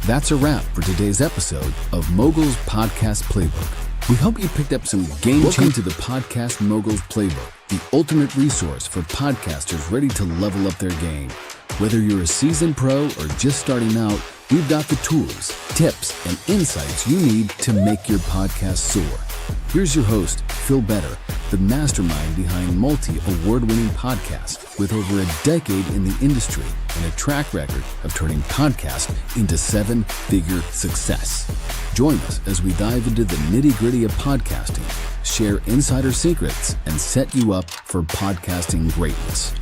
That's a wrap for today's episode of Mogul's Podcast Playbook. We hope you picked up some Welcome to the Podcast Mogul's Playbook, the ultimate resource for podcasters ready to level up their game. Whether you're a seasoned pro or just starting out, we've got the tools, tips, and insights you need to make your podcast soar. Here's your host, Phil Better, the mastermind behind multi-award-winning podcasts with over a decade in the industry and a track record of turning podcasts into seven-figure success. Join us as we dive into the nitty-gritty of podcasting, share insider secrets, and set you up for podcasting greatness.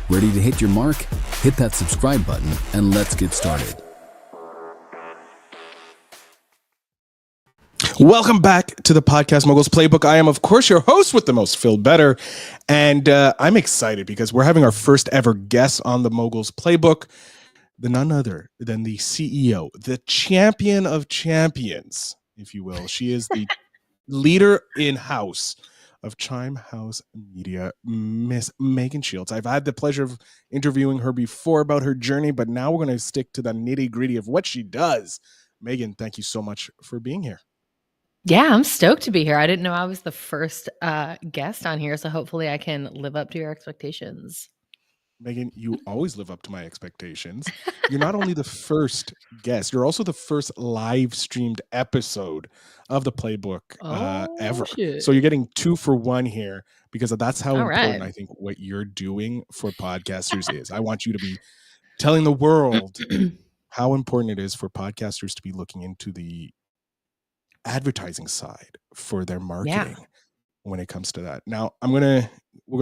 Ready to hit your mark? Hit that subscribe button and let's get started. Welcome back to the Podcast Mogul's Playbook. I am, of course, your host with the most, Phil Better. And I'm excited because we're having our first ever guest on the Mogul's Playbook, none other than the CEO, the champion of champions, if you will. She is the leader in-house of Chime House Media, Miss Megan Shields. I've had the pleasure of interviewing her before about her journey, but now we're going to stick to the nitty-gritty of what she does. Megan, thank you so much for being here. Yeah, I'm stoked to be here. I didn't know I was the first guest on here, so hopefully I can live up to your expectations. Megan, you always live up to my expectations. You're not only the first guest, you're also the first live streamed episode of the Playbook ever. Shit. So you're getting 2 for 1 here because that's how important right. I think what you're doing for podcasters is. I want you to be telling the world how important it is for podcasters to be looking into the advertising side for their marketing when it comes to that. Now, we're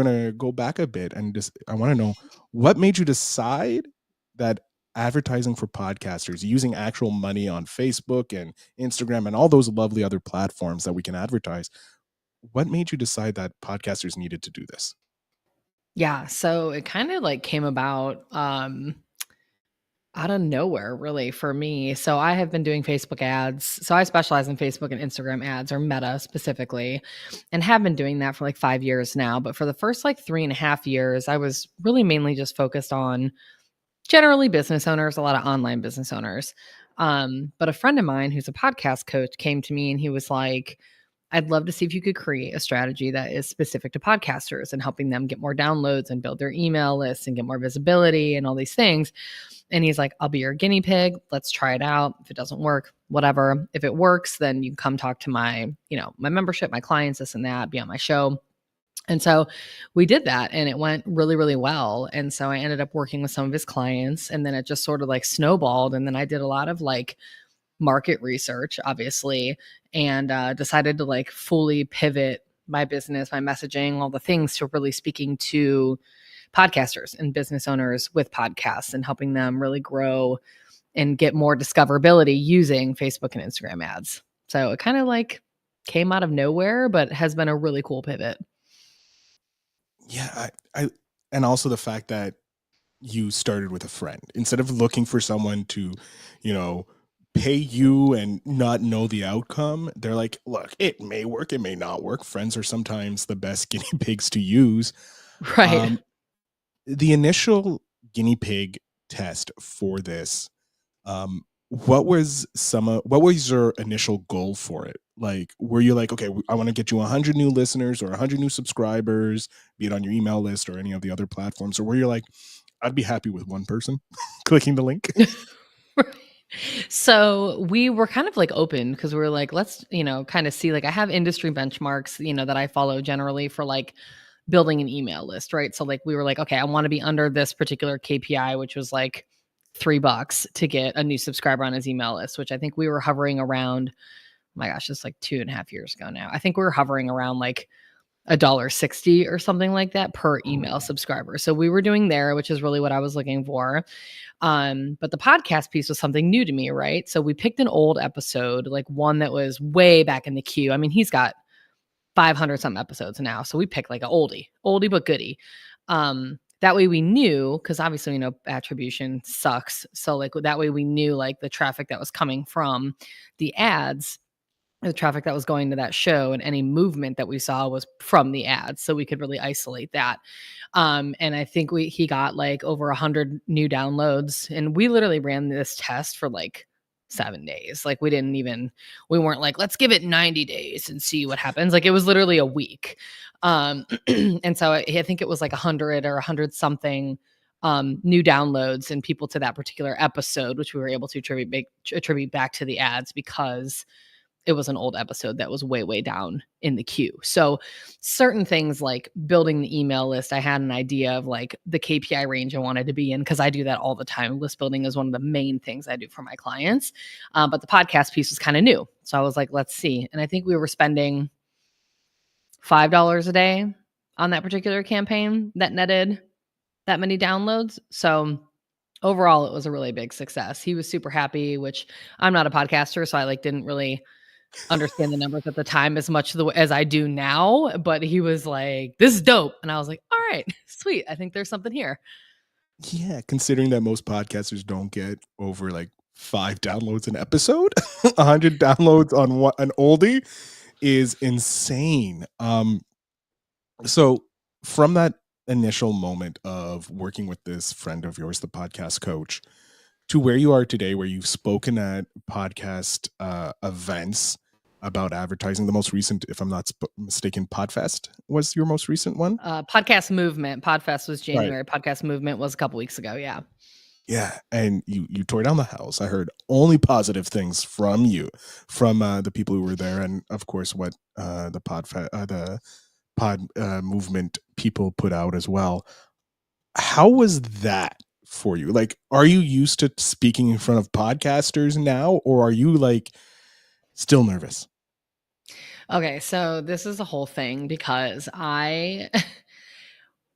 gonna go back a bit and just I want to know what made you decide that advertising for podcasters, using actual money on Facebook and Instagram and all those lovely other platforms that we can advertise, what made you decide that podcasters needed to do this? Yeah, so it kind of like came about out of nowhere, really, for me. So I have been doing Facebook ads. So I specialize in Facebook and Instagram ads, or Meta specifically, and have been doing that for like 5 years now. But for the first like 3.5 years, I was really mainly just focused on generally business owners, a lot of online business owners. But a friend of mine who's a podcast coach came to me and he was like, I'd love to see if you could create a strategy that is specific to podcasters and helping them get more downloads and build their email lists and get more visibility and all these things. And he's like, I'll be your guinea pig. Let's try it out. If it doesn't work, whatever. If it works, then you can come talk to my membership, my clients, this and that, be on my show. And so we did that and it went really, really well. And so I ended up working with some of his clients and then it just sort of like snowballed. And then I did a lot of like market research, obviously, and decided to like fully pivot my business, my messaging, all the things to really speaking to podcasters and business owners with podcasts and helping them really grow and get more discoverability using Facebook and Instagram ads. So it kind of like came out of nowhere, but has been a really cool pivot. Yeah, I and also the fact that you started with a friend instead of looking for someone to, pay you and not know the outcome. They're like, look, it may work, it may not work. Friends are sometimes the best guinea pigs to use. Right. The initial guinea pig test for this, what was your initial goal for it? Like, were you like, okay, I want to get you 100 new listeners or 100 new subscribers, be it on your email list or any of the other platforms? Or were you like, I'd be happy with one person clicking the link? So we were kind of like open because we were like, let's, kind of see, like I have industry benchmarks, that I follow generally for like building an email list, right? So like we were like, okay, I want to be under this particular KPI, which was like $3 to get a new subscriber on his email list, which I think we were hovering around, oh my gosh, it's like 2.5 years ago now. I think we were hovering around like $1.60 or something like that per email subscriber. So we were doing there, which is really what I was looking for. But the podcast piece was something new to me, right? So we picked an old episode, like one that was way back in the queue. I mean, he's got 500 some episodes now. So we picked like an oldie but goodie. That way we knew, because obviously, attribution sucks. So like that way we knew like the traffic that was coming from the ads, the traffic that was going to that show, and any movement that we saw was from the ads. So we could really isolate that. And I think he got like over 100 new downloads, and we literally ran this test for like 7 days. Like we weren't like, let's give it 90 days and see what happens. Like it was literally a week. And so I think it was like 100 or 100 something new downloads and people to that particular episode, which we were able to attribute back to the ads because it was an old episode that was way, way down in the queue. So certain things like building the email list, I had an idea of like the KPI range I wanted to be in because I do that all the time. List building is one of the main things I do for my clients. But the podcast piece was kind of new. So I was like, let's see. And I think we were spending $5 a day on that particular campaign that netted that many downloads. So overall, it was a really big success. He was super happy, which I'm not a podcaster, so I like didn't really understand the numbers at the time as much as I do now, but he was like, this is dope. And I was like, all right, sweet. I think there's something here. Yeah, considering that most podcasters don't get over like 5 downloads an episode, 100 downloads on an oldie is insane. So from that initial moment of working with this friend of yours, the podcast coach, to where you are today, where you've spoken at podcast events about advertising. The most recent, if I'm not mistaken, Podfest was your most recent one? Podcast Movement. Podfest was January. Right. Podcast Movement was a couple weeks ago. Yeah. Yeah. And you tore down the house. I heard only positive things from you, from the people who were there. And of course, what the pod movement people put out as well. How was that for you? Like, are you used to speaking in front of podcasters now, or are you like still nervous? Okay, so this is a whole thing because I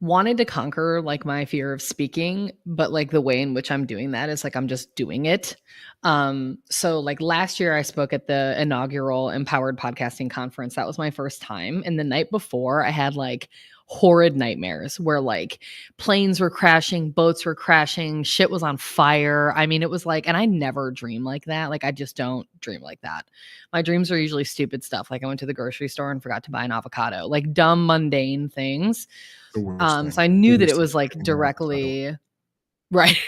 wanted to conquer like my fear of speaking, but like the way in which I'm doing that is like I'm just doing it. So like last year I spoke at the inaugural Empowered Podcasting Conference. That was my first time. And the night before I had like horrid nightmares where like planes were crashing, boats were crashing, shit was on fire. I mean, it was like, and I never dream like that. Like I just don't dream like that. My dreams are usually stupid stuff. Like I went to the grocery store and forgot to buy an avocado, like dumb, mundane things. So I knew that it was like directly, right.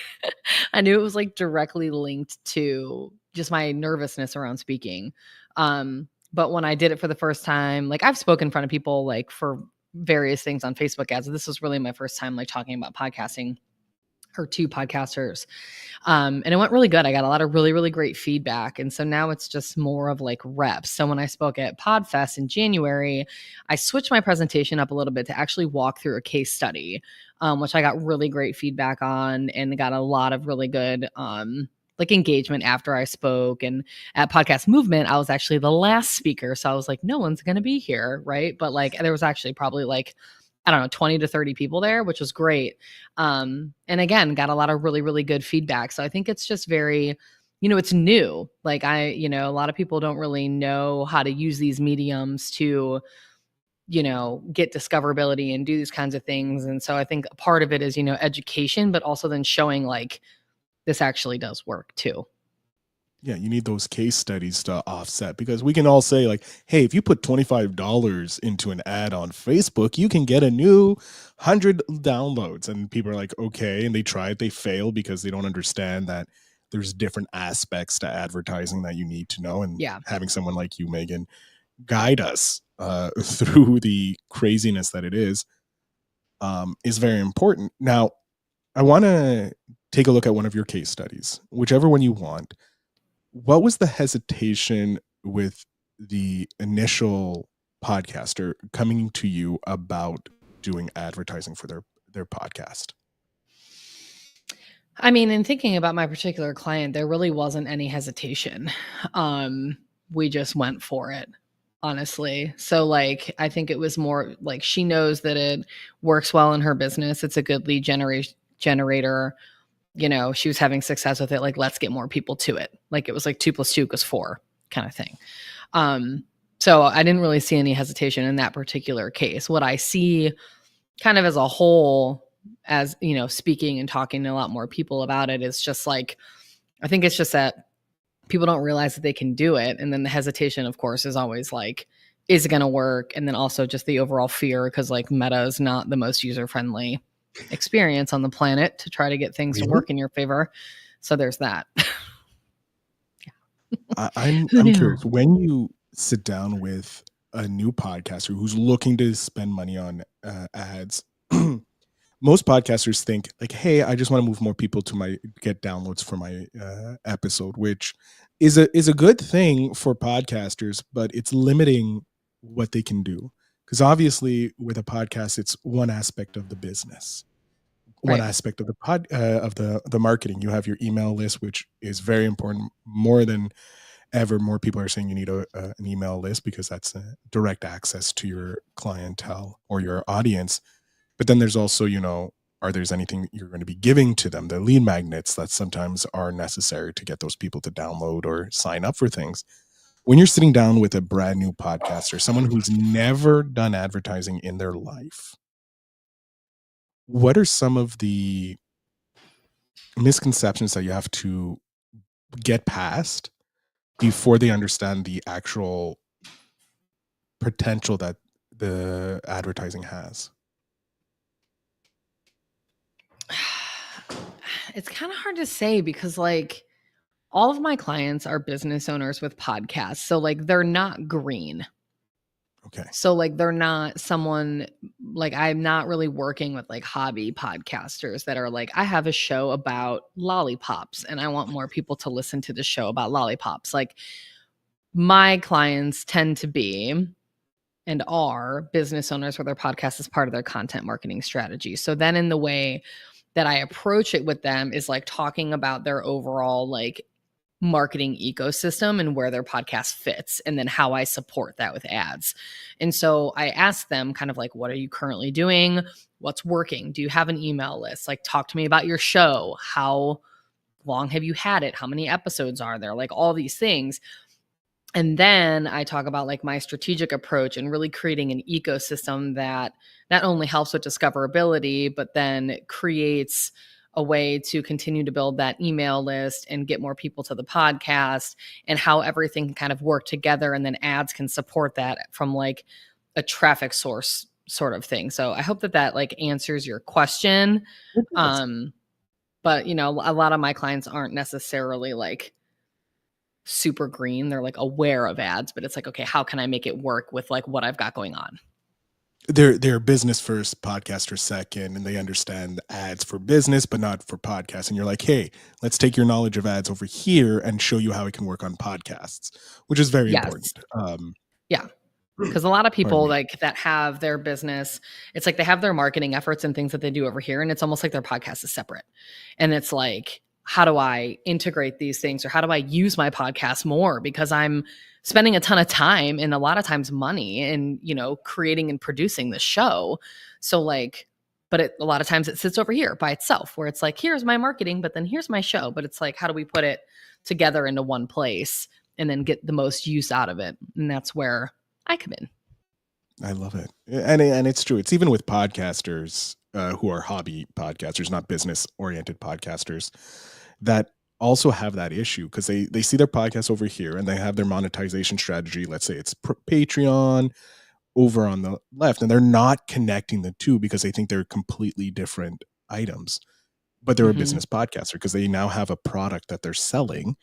I knew it was like directly linked to just my nervousness around speaking. But when I did it for the first time, like I've spoken in front of people like for various things on Facebook ads. This was really my first time like talking about podcasting or to podcasters. And it went really good. I got a lot of really, really great feedback. And so now it's just more of like reps. So when I spoke at Podfest in January, I switched my presentation up a little bit to actually walk through a case study, which I got really great feedback on and got a lot of really good like engagement after I spoke. And at Podcast Movement, I was actually the last speaker. So I was like, no one's going to be here. Right. But like, there was actually probably like, I don't know, 20 to 30 people there, which was great. And again, got a lot of really, really good feedback. So I think it's just very, it's new. Like a lot of people don't really know how to use these mediums to, get discoverability and do these kinds of things. And so I think a part of it is, education, but also then showing like, this actually does work too. Yeah, you need those case studies to offset, because we can all say like, hey, if you put $25 into an ad on Facebook, you can get a new 100 downloads. And people are like, okay. And they try it, they fail because they don't understand that there's different aspects to advertising that you need to know. And having someone like you, Megan, guide us through the craziness that it is very important. Now, I want to take a look at one of your case studies, whichever one you want. What was the hesitation with the initial podcaster coming to you about doing advertising for their podcast? I mean, in thinking about my particular client, there really wasn't any hesitation. We just went for it, honestly. So like, I think it was more like she knows that it works well in her business. It's a good lead generator. She was having success with it. Like, let's get more people to it. Like it was like 2 + 2 = 4 kind of thing. So I didn't really see any hesitation in that particular case. What I see kind of as a whole, as, speaking and talking to a lot more people about it, is just like, I think it's just that people don't realize that they can do it. And then the hesitation, of course, is always like, is it going to work? And then also just the overall fear, because like Meta is not the most user-friendly experience on the planet to try to get things to work in your favor. So there's that. I'm Who I'm knew? curious, when you sit down with a new podcaster who's looking to spend money on ads. Most podcasters think like, hey, I just want to move more people to my get downloads for my episode, which is a good thing for podcasters, but it's limiting what they can do, because obviously with a podcast it's one aspect of the business, one Right. aspect of the the marketing. You have your email list, which is very important, more than ever. More people are saying you need an email list because that's direct access to your clientele or your audience. But then there's also, are there's anything you're going to be giving to them, the lead magnets that sometimes are necessary to get those people to download or sign up for things. When you're sitting down with a brand new podcaster, someone who's never done advertising in their life, what are some of the misconceptions that you have to get past before they understand the actual potential that the advertising has? It's kind of hard to say because like all of my clients are business owners with podcasts. So like they're not green. Okay. So like they're not someone like I'm not really working with like hobby podcasters that are like I have a show about lollipops and I want more people to listen to the show about lollipops. Like my clients tend to be and are business owners where their podcast is part of their content marketing strategy. So then in the way that I approach it with them is like talking about their overall like marketing ecosystem and where their podcast fits and then how I support that with ads. And so I ask them kind of like, what are you currently doing? What's working? Do you have an email list? Like talk to me about your show. How long have you had it? How many episodes are there? Like all these things. And then I talk about like my strategic approach and really creating an ecosystem that not only helps with discoverability, but then creates a way to continue to build that email list and get more people to the podcast and how everything can kind of work together. And then ads can support that from like a traffic source sort of thing. So I hope that that like answers your question. But a lot of my clients aren't necessarily like super green. They're like aware of ads, but it's like, okay, how can I make it work with like what I've got going on? They're business first, podcaster second, and they understand ads for business, but not for podcasts. And you're like, hey, let's take your knowledge of ads over here and show you how it can work on podcasts, which is very important. Yeah. Because a lot of people Pardon me. like that have their business, it's like they have their marketing efforts and things that they do over here. And it's almost like their podcast is separate. And it's like, how do I integrate these things or how do I use my podcast more? Because I'm spending a ton of time and a lot of times money in, creating and producing the show. So like, but a lot of times it sits over here by itself where it's like, here's my marketing, but then here's my show. But it's like, how do we put it together into one place and then get the most use out of it? And that's where I come in. I love it. And it's true. It's even with podcasters who are hobby podcasters, not business oriented podcasters, that also have that issue because they see their podcast over here and they have their monetization strategy. Let's say it's Patreon over on the left, and they're not connecting the two because they think they're completely different items. But they're a business podcaster because they now have a product that they're selling.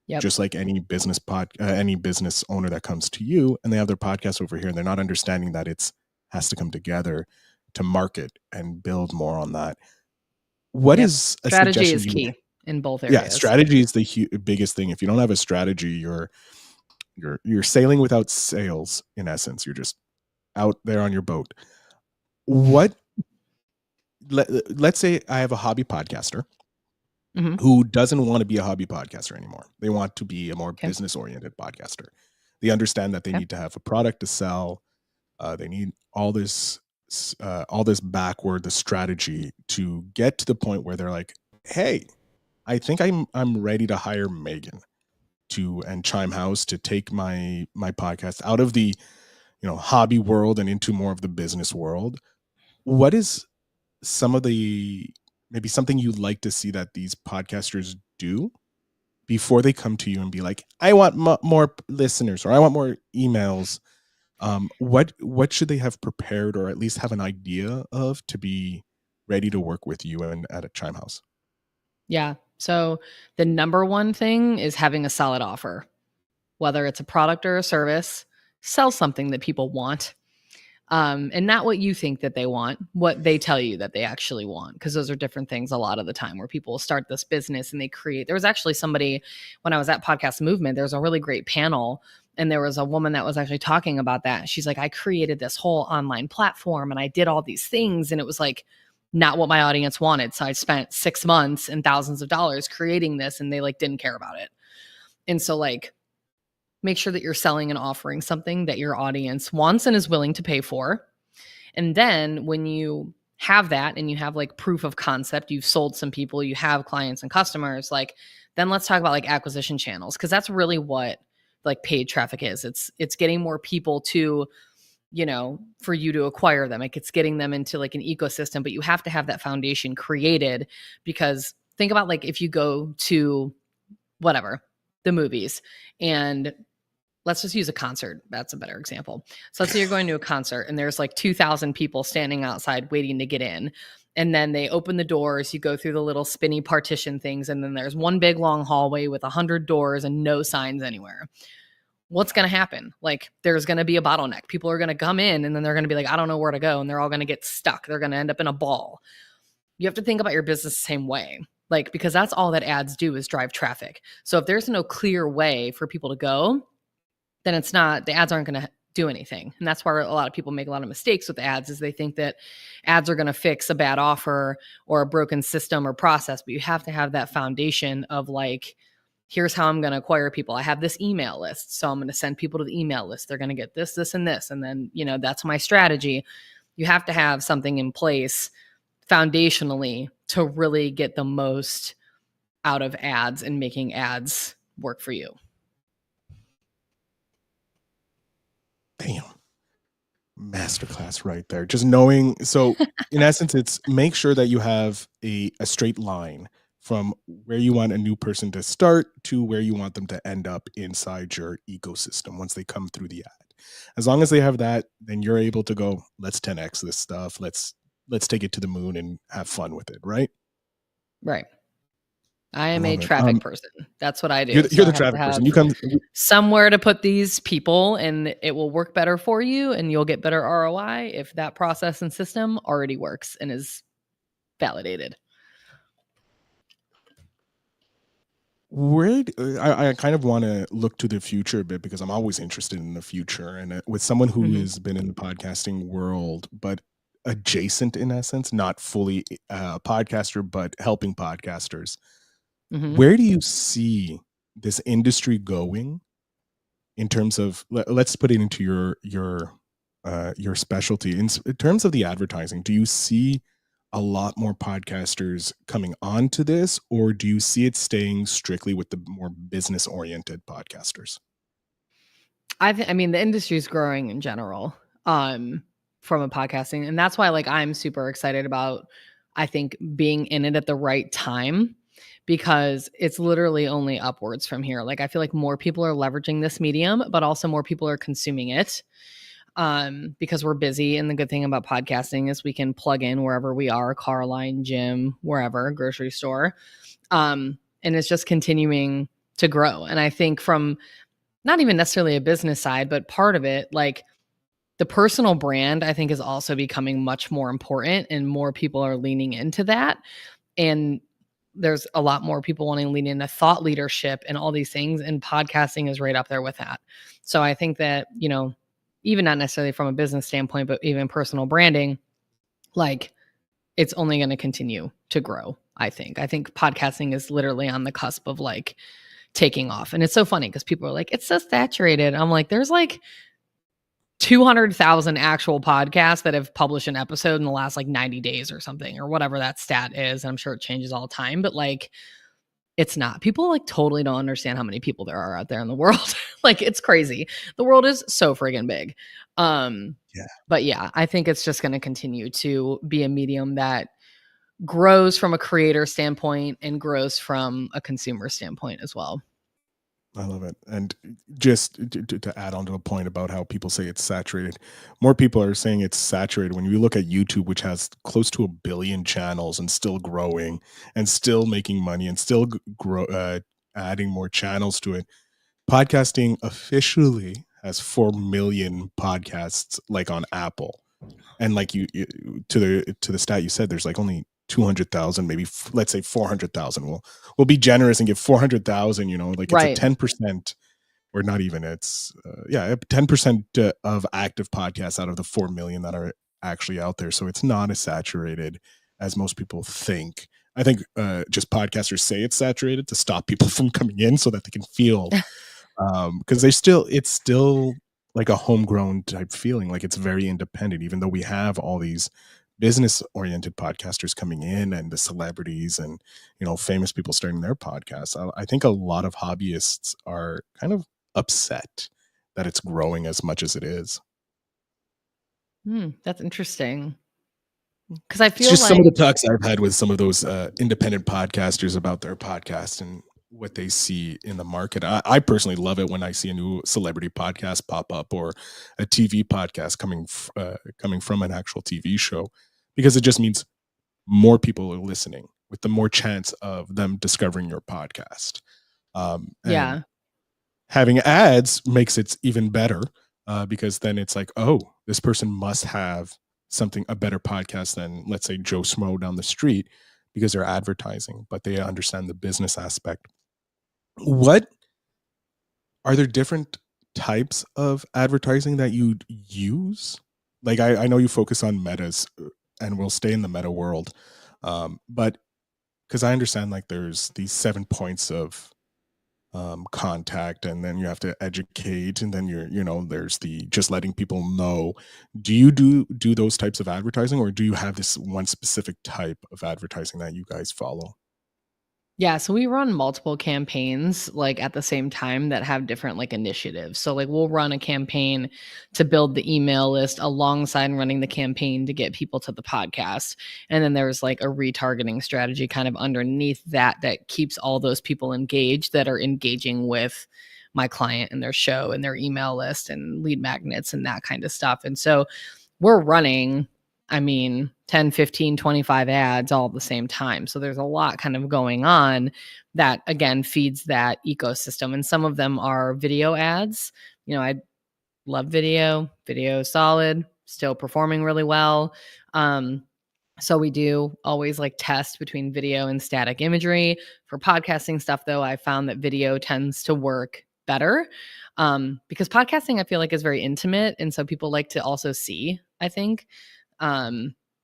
Yep. Just like any business any business owner that comes to you and they have their podcast over here and they're not understanding that it's has to come together to market and build more on that. What is a strategy suggestion is key in both Yeah, areas. strategy is the biggest thing. If you don't have a strategy, you're sailing without sails. In essence, you're just out there on your boat. Let's say I have a hobby podcaster who doesn't want to be a hobby podcaster anymore. They want to be a more business-oriented podcaster. They understand that they need to have a product to sell. They need all this backward, the strategy to get to the point where they're like, hey, I think I'm ready to hire Megan and Chime House to take my podcast out of the hobby world and into more of the business world. What is some of the maybe something you'd like to see that these podcasters do before they come to you and be like, I want more listeners or I want more emails? What should they have prepared or at least have an idea of to be ready to work with you and at a Chime House? Yeah. So the number one thing is having a solid offer. whether it's a product or a service, sell something that people want. And not what you think that they want, what they tell you that they actually want, because those are different things a lot of the time where people will start this business and they create. There was actually somebody when I was at Podcast Movement, there was a really great panel, and there was a woman that was actually talking about that. She's like, I created this whole online platform and I did all these things, and it was like not what my audience wanted. So I spent 6 months and thousands of dollars creating this, and they like didn't care about it. And so like, make sure that you're selling and offering something that your audience wants and is willing to pay for. And then when you have that and you have like proof of concept, you've sold some people, you have clients and customers, like then let's talk about like acquisition channels, because that's really what like paid traffic is. It's getting more people to, you know, for you to acquire them. Like it's getting them into like an ecosystem, but you have to have that foundation created, because think about like if you go to whatever, the movies, and let's just use a concert. That's a better example. So let's say you're going to a concert and there's like 2,000 people standing outside waiting to get in. And then they open the doors, you go through the little spinny partition things, and then there's one big long hallway with 100 doors and no signs anywhere. What's going to happen? Like there's going to be a bottleneck. People are going to come in and then they're going to be like, I don't know where to go. And they're all going to get stuck. They're going to end up in a ball. You have to think about your business the same way. Like, because that's all that ads do is drive traffic. So if there's no clear way for people to go, then it's not, the ads aren't going to do anything. And that's why a lot of people make a lot of mistakes with ads, is they think that ads are going to fix a bad offer or a broken system or process. But you have to have that foundation of like, here's how I'm going to acquire people. I have this email list, so I'm going to send people to the email list. They're going to get this, this, and this. And then, you know, that's my strategy. You have to have something in place foundationally to really get the most out of ads and making ads work for you. Damn. Masterclass right there. Just knowing. So in essence, it's make sure that you have a straight line from where you want a new person to start to where you want them to end up inside your ecosystem once they come through the ad. As long as they have that, then you're able to go, let's 10x this stuff. Let's take it to the moon and have fun with it, right? Right. I am a love it. traffic person. That's what I do. You're So I the have to traffic person. have You come. somewhere to put these people, and it will work better for you, and you'll get better ROI if that process and system already works and is validated. I kind of want to look to the future a bit, because I'm always interested in the future, and with someone who Mhm. has been in the podcasting world, but adjacent in essence, not fully a podcaster, but helping podcasters. Mhm. Where do you see this industry going in terms of, let's put it into your specialty in terms of the advertising? Do you see a lot more podcasters coming onto this, or do you see it staying strictly with the more business oriented podcasters? I mean, the industry is growing in general, from a podcasting, and that's why like I'm super excited about, I think, being in it at the right time, because it's literally only upwards from here. Like I feel like more people are leveraging this medium, but also more people are consuming it, because we're busy. And the good thing about podcasting is we can plug in wherever we are, car line, gym, wherever, grocery store. And it's just continuing to grow. And I think from not even necessarily a business side, but part of it, like the personal brand, I think is also becoming much more important, and more people are leaning into that. And there's a lot more people wanting to lean into thought leadership and all these things. And podcasting is right up there with that. So I think that, you know, even not necessarily from a business standpoint, but even personal branding, like it's only going to continue to grow. I think podcasting is literally on the cusp of like taking off. And it's so funny because people are like, it's so saturated. I'm like, there's like 200,000 actual podcasts that have published an episode in the last like 90 days or something, or whatever that stat is. I'm sure it changes all the time, but like, it's not. People like totally don't understand how many people there are out there in the world. Like it's crazy. The world is so friggin' big. Yeah. But yeah, I think it's just going to continue to be a medium that grows from a creator standpoint and grows from a consumer standpoint as well. I love it. And just to add on to the point about how people say it's saturated, more people are saying it's saturated when you look at YouTube, which has close to 1 billion channels and still growing and still making money and still adding more channels to it. podcasting officially has 4 million podcasts like on Apple. And like you to the stat you said, there's like only 200,000, maybe let's say 400,000. We'll be generous and give 400,000, like it's a Right. 10%, or not even, it's 10% of active podcasts out of the 4 million that are actually out there. So it's not as saturated as most people think. I think just podcasters say it's saturated to stop people from coming in so that they can feel, because it's still like a homegrown type feeling. Like it's very independent, even though we have all these business oriented podcasters coming in and the celebrities and, famous people starting their podcasts. I think a lot of hobbyists are kind of upset that it's growing as much as it is. That's interesting. Because I It's feel just some of like, the talks I've had with some of those independent podcasters about their podcast and what they see in the market. I personally love it when I see a new celebrity podcast pop up, or a TV podcast coming from an actual TV show, because it just means more people are listening, with the more chance of them discovering your podcast. And yeah, having ads makes it even better, because then it's like, oh, this person must have a better podcast than, let's say, Joe Schmo down the street, because they're advertising, but they understand the business aspect. What are there different types of advertising that you'd use? Like, I know you focus on metas, and we'll stay in the meta world. But because I understand, like, there's these 7 points of contact, and then you have to educate, and then there's the just letting people know. Do you do those types of advertising, or do you have this one specific type of advertising that you guys follow? yeah. So we run multiple campaigns like at the same time that have different like initiatives. So like we'll run a campaign to build the email list alongside running the campaign to get people to the podcast. And then there's like a retargeting strategy kind of underneath that keeps all those people engaged that are engaging with my client and their show and their email list and lead magnets and that kind of stuff. And so we're running, 10, 15, 25 ads all at the same time. So there's a lot kind of going on that, again, feeds that ecosystem. And some of them are video ads. I love video. Video is solid, still performing really well. So we do always like test between video and static imagery. For podcasting stuff, though, I found that video tends to work better, because podcasting, I feel like, is very intimate. And so people like to also see, I think,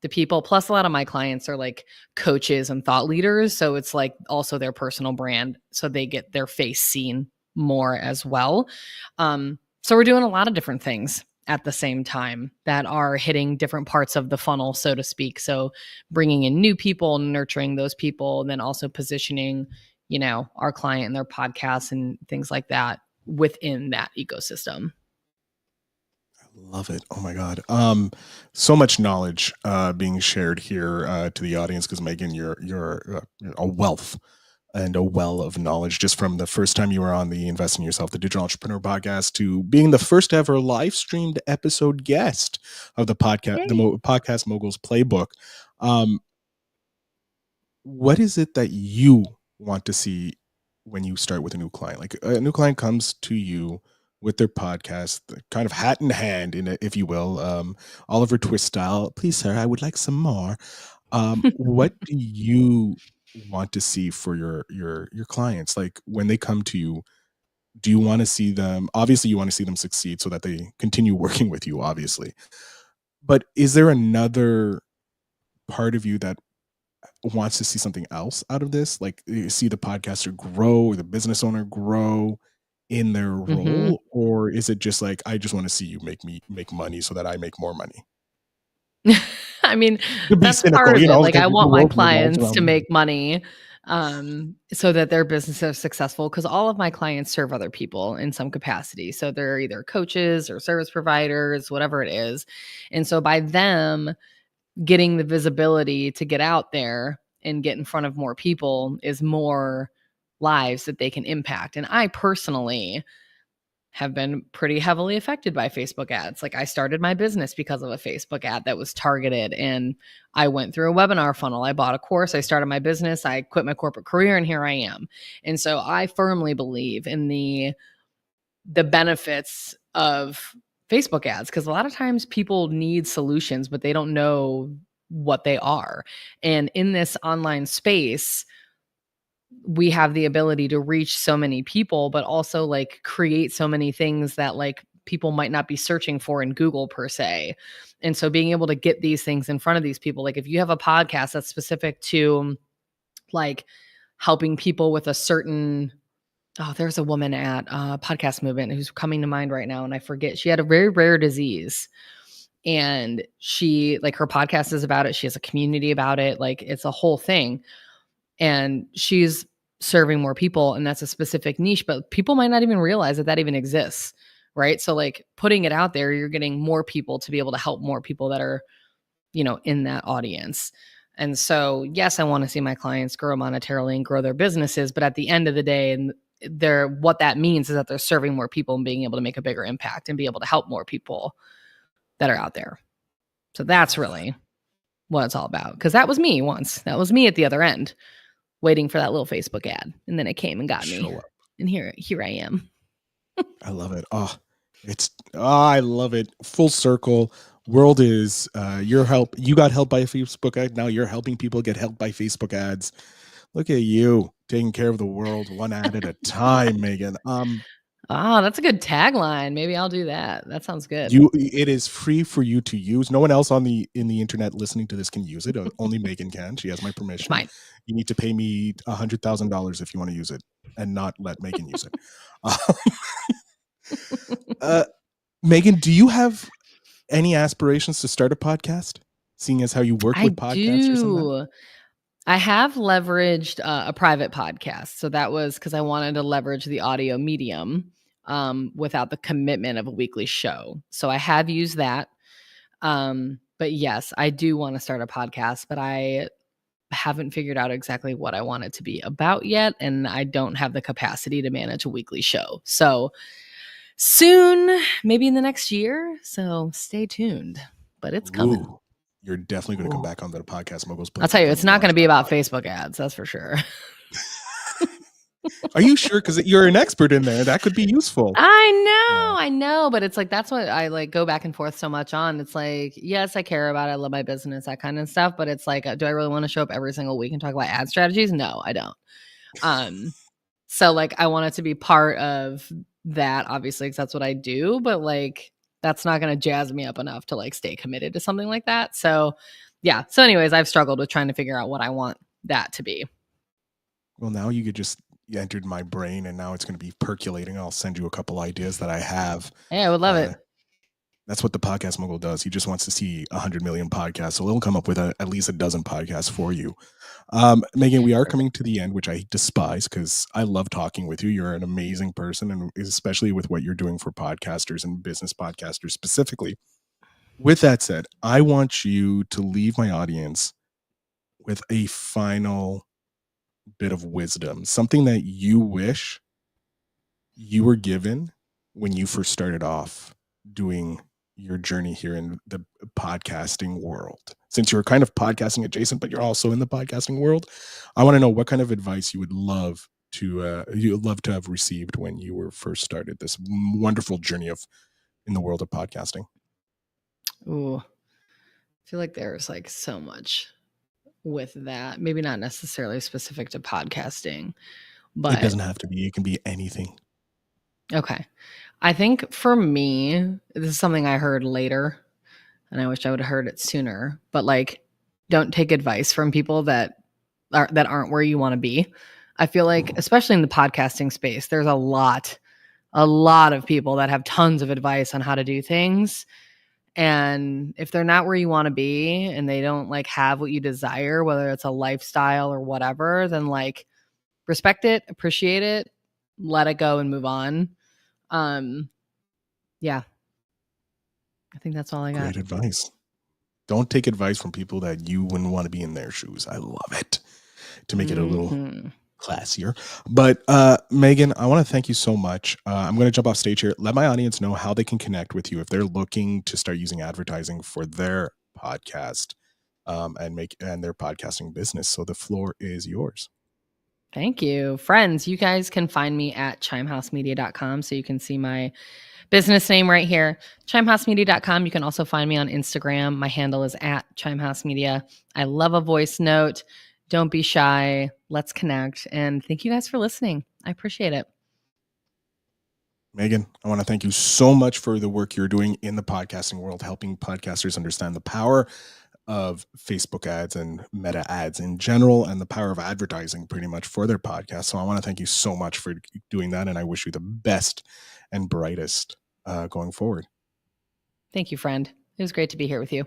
the people. Plus, a lot of my clients are like coaches and thought leaders. So it's like also their personal brand. So they get their face seen more as well. So we're doing a lot of different things at the same time that are hitting different parts of the funnel, so to speak. So bringing in new people, nurturing those people, and then also positioning, our client and their podcasts and things like that within that ecosystem. Love it. Oh my God. So much knowledge being shared here to the audience, because Megan, you're a wealth and a well of knowledge, just from the first time you were on the Invest in Yourself, the Digital Entrepreneur podcast, to being the first ever live streamed episode guest of the podcast, Podcast Mogul's Playbook. What is it that you want to see when you start with a new client? Like, a new client comes to you with their podcast, kind of hat in hand, if you will, Oliver Twist style. Please, sir, I would like some more. What do you want to see for your clients? Like, when they come to you, do you want to see them? Obviously, you want to see them succeed so that they continue working with you, obviously. But is there another part of you that wants to see something else out of this? Like, you see the podcaster grow, or the business owner grow in their role, or is it just like, I just want to see you make money so that I make more money? That's cynical, part of it. Like, because I the want my world revolves clients around to money. make money, so that their business is successful, because all of my clients serve other people in some capacity. So they're either coaches or service providers, whatever it is. And so by them getting the visibility to get out there and get in front of more people is more lives that they can impact. And I personally have been pretty heavily affected by Facebook ads. Like, I started my business because of a Facebook ad that was targeted, and I went through a webinar funnel. I bought a course, I started my business, I quit my corporate career, and here I am. And so I firmly believe in the the benefits of Facebook ads, because a lot of times people need solutions, but they don't know what they are. And in this online space, we have the ability to reach so many people, but also like create so many things that like people might not be searching for in Google per se. And so being able to get these things in front of these people, like if you have a podcast that's specific to like helping people with a certain, oh, there's a woman at Podcast Movement who's coming to mind right now, and I forget. She had a very rare disease, and she like her podcast is about it. She has a community about it. Like it's a whole thing, and she's serving more people, and that's a specific niche. But people might not even realize that that even exists, right? So like putting it out there, you're getting more people to be able to help more people that are, you know, in that audience. And so, yes, I want to see my clients grow monetarily and grow their businesses, but at the end of the day, and what that means is that they're serving more people and being able to make a bigger impact and be able to help more people that are out there. So that's really what it's all about. Because that was me once. That was me at the other end, waiting for that little Facebook ad, and then it came and got me. Show up. And here I am. I love it. I love it. Full circle. World is your help. You got helped by a Facebook ad. Now you're helping people get helped by Facebook ads. Look at you taking care of the world one ad at a time, Megan. That's a good tagline. Maybe I'll do that. That sounds good. It is free for you to use. No one else in the internet listening to this can use it. Only Megan can. She has my permission. It's mine. You need to pay me $100,000 if you want to use it, and not let Megan use it. Megan, do you have any aspirations to start a podcast? Seeing as how you work with podcasters and that? I have leveraged a private podcast. So that was because I wanted to leverage the audio medium without the commitment of a weekly show. So I have used that. But yes, I do want to start a podcast, but I haven't figured out exactly what I want it to be about yet. And I don't have the capacity to manage a weekly show. So soon, maybe in the next year. So stay tuned, but it's coming. Ooh, you're definitely going to come back on the Podcast Moguls. I'll tell you, it's not going to be about Facebook ads. That's for sure. Are you sure? Because you're an expert in there. That could be useful. I know. But it's like, that's what I like go back and forth so much on. It's like, yes, I care about it. I love my business, that kind of stuff. But it's like, do I really want to show up every single week and talk about ad strategies? No, I don't. So like, I want it to be part of that, obviously, because that's what I do. But like, that's not going to jazz me up enough to like stay committed to something like that. So yeah. So anyways, I've struggled with trying to figure out what I want that to be. Well, now you entered my brain, and now it's going to be percolating. I'll send you a couple ideas that I have. Hey, I would love it. That's what the Podcast Mogul does. He just wants to see 100 million podcasts. So he'll come up with at least a dozen podcasts for you. Megan, we are coming to the end, which I despise because I love talking with you. You're an amazing person, and especially with what you're doing for podcasters and business podcasters specifically. With that said, I want you to leave my audience with a final bit of wisdom, something that you wish you were given when you first started off doing your journey here in the podcasting world. Since you're kind of podcasting adjacent, but you're also in the podcasting world, I want to know what kind of advice you would love to have received when you were first started this wonderful journey in the world of podcasting. Ooh, I feel like there's like so much with that. Maybe not necessarily specific to podcasting, but it doesn't have to be. It can be anything. Okay. I think for me, this is something I heard later, and I wish I would have heard it sooner, but like, don't take advice from people that aren't where you want to be. I feel like, especially in the podcasting space, there's a lot of people that have tons of advice on how to do things. And if they're not where you want to be and they don't like have what you desire, whether it's a lifestyle or whatever, then like respect it, appreciate it, let it go and move on. Yeah, I think that's all I got. Great advice. Don't take advice from people that you wouldn't want to be in their shoes. I love it, to make it a little classier. But Megan, I want to thank you so much. I'm going to jump off stage here. Let my audience know how they can connect with you if they're looking to start using advertising for their podcast and their podcasting business. So the floor is yours. Thank you. Friends, you guys can find me at chimehousemedia.com, so you can see my business name right here, chimehousemedia.com. You can also find me on Instagram. My handle is at chimehousemedia. I love a voice note. Don't be shy. Let's connect. And thank you guys for listening. I appreciate it. Megan, I want to thank you so much for the work you're doing in the podcasting world, helping podcasters understand the power of Facebook ads and meta ads in general, and the power of advertising pretty much for their podcast. So I want to thank you so much for doing that. And I wish you the best and brightest going forward. Thank you, friend. It was great to be here with you.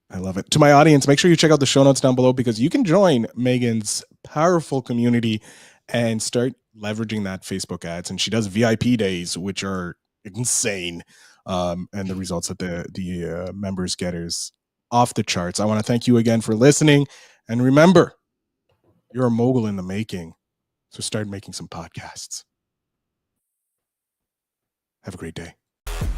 I love it. To my audience, make sure you check out the show notes down below, because you can join Megan's powerful community and start leveraging that Facebook ads. And she does VIP days, which are insane. And the results that the members get is off the charts. I want to thank you again for listening. And remember, you're a mogul in the making. So start making some podcasts. Have a great day.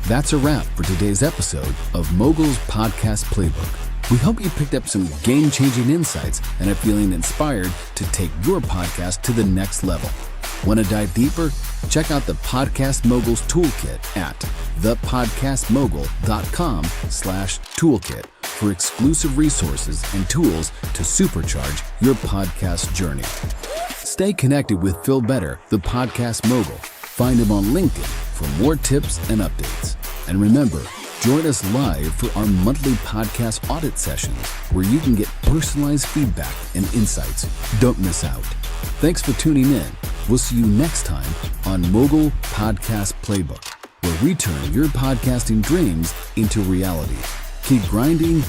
That's a wrap for today's episode of Mogul's Podcast Playbook. We hope you picked up some game-changing insights and are feeling inspired to take your podcast to the next level. Want to dive deeper? Check out the Podcast Mogul's Toolkit at thepodcastmogul.com/toolkit for exclusive resources and tools to supercharge your podcast journey. Stay connected with Phil Better, the Podcast Mogul. Find him on LinkedIn for more tips and updates. And remember, join us live for our monthly podcast audit sessions, where you can get personalized feedback and insights. Don't miss out. Thanks for tuning in. We'll see you next time on Mogul Podcast Playbook, where we turn your podcasting dreams into reality. Keep grinding